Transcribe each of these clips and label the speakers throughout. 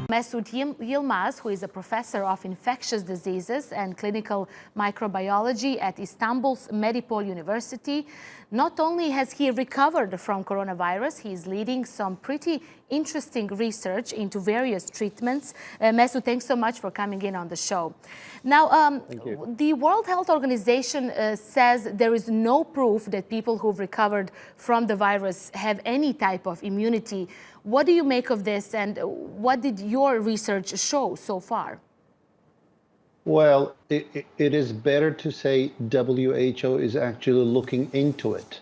Speaker 1: Mesut Yilmaz, who is a professor of infectious diseases and clinical microbiology at Istanbul Medipol University. Not only has he recovered from coronavirus, he is leading some pretty interesting research into various treatments. Mesut, thanks so much for coming in on the show. Now, the World Health Organization says there is no proof that people who've recovered from the virus have any type of immunity. What do you make of this, and what did your research show so far?
Speaker 2: Well, it is better to say WHO is actually looking into it.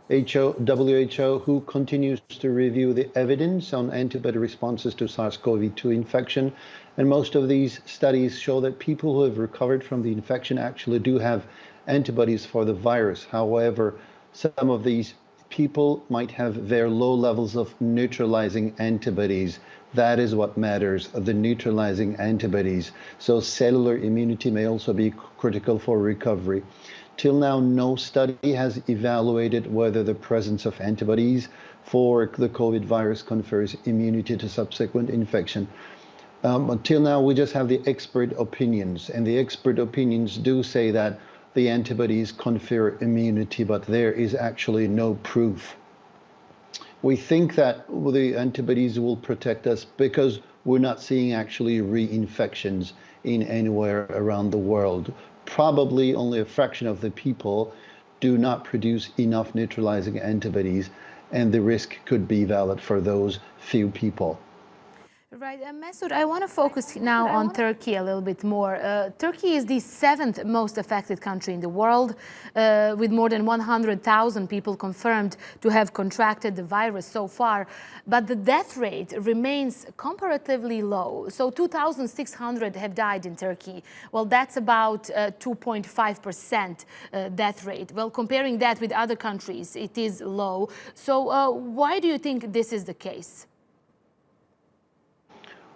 Speaker 2: WHO, who continues to review the evidence on antibody responses to SARS-CoV-2 infection. And most of these studies show that people who have recovered from the infection actually do have antibodies for the virus. However, some of these people might have very low levels of neutralizing antibodies. That is what matters, the neutralizing antibodies. So cellular immunity may also be critical for recovery. Till now, no study has evaluated whether the presence of antibodies for the COVID virus confers immunity to subsequent infection. Until now, we just have the expert opinions, and the expert opinions do say that the antibodies confer immunity, but there is actually no proof. We think that the antibodies will protect us because we're not seeing actually reinfections in anywhere around the world. Probably only a fraction of the people do not produce enough neutralizing antibodies, and the risk could be valid for those few people.
Speaker 1: Right, Mesut, I want to focus now on Turkey a little bit more. Turkey is the 7th most affected country in the world, with more than 100,000 people confirmed to have contracted the virus so far. But the death rate remains comparatively low. So 2,600 have died in Turkey. Well, that's about 2.5% death rate. Well, comparing that with other countries, it is low. So why do you think this is the case?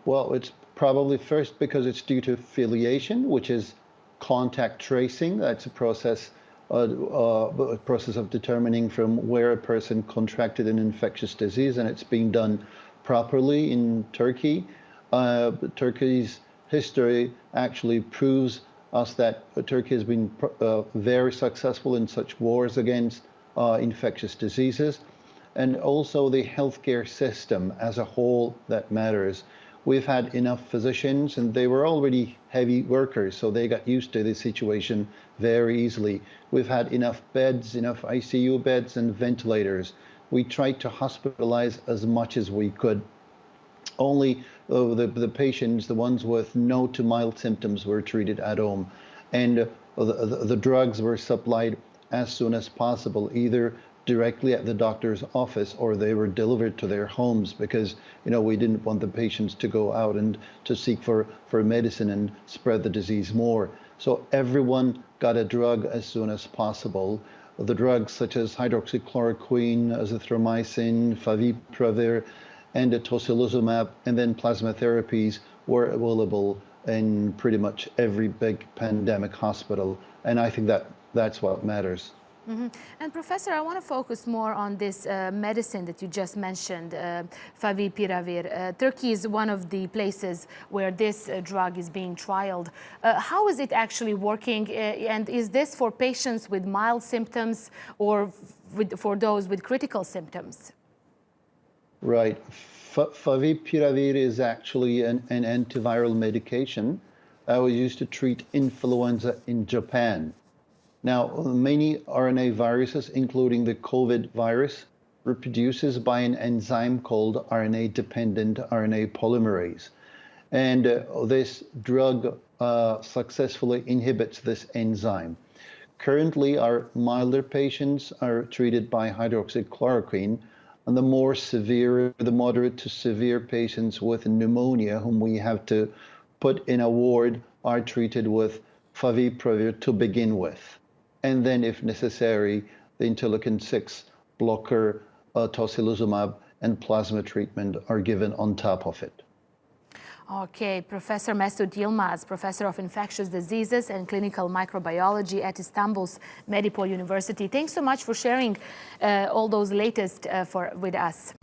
Speaker 2: Well, it's probably first because it's due to affiliation, which is contact tracing. That's a process of determining from where a person contracted an infectious disease, and it's being done properly in Turkey. Turkey's history actually proves us that Turkey has been very successful in such wars against infectious diseases, and also the healthcare system as a whole that matters. We've had enough physicians, and they were already heavy workers, so they got used to the situation very easily. We've had enough beds, enough ICU beds and ventilators. We tried to hospitalize as much as we could. Only the patients, the ones with no to mild symptoms, were treated at home. And the drugs were supplied as soon as possible, either directly at the doctor's office, or they were delivered to their homes, because we didn't want the patients to go out and to seek for medicine and spread the disease more. So everyone got a drug as soon as possible. The drugs such as hydroxychloroquine, azithromycin, favipiravir, and tocilizumab, and then plasma therapies were available in pretty much every big pandemic hospital. And I think that's what matters.
Speaker 1: Mm-hmm. And Professor, I want to focus more on this medicine that you just mentioned, favipiravir. Turkey is one of the places where this drug is being trialed. How is it actually working? And is this for patients with mild symptoms or for those with critical symptoms?
Speaker 2: Right. Favipiravir is actually an antiviral medication that was used to treat influenza in Japan. Now, many RNA viruses, including the COVID virus, reproduces by an enzyme called RNA-dependent RNA polymerase. And this drug successfully inhibits this enzyme. Currently, our milder patients are treated by hydroxychloroquine, and the more severe, the moderate to severe patients with pneumonia, whom we have to put in a ward, are treated with favipiravir to begin with. And then, if necessary, the interleukin-6 blocker, tocilizumab, and plasma treatment are given on top of it.
Speaker 1: Okay, Professor Mesut Yilmaz, Professor of Infectious Diseases and Clinical Microbiology at Istanbul Medipol University. Thanks so much for sharing all those latest with us.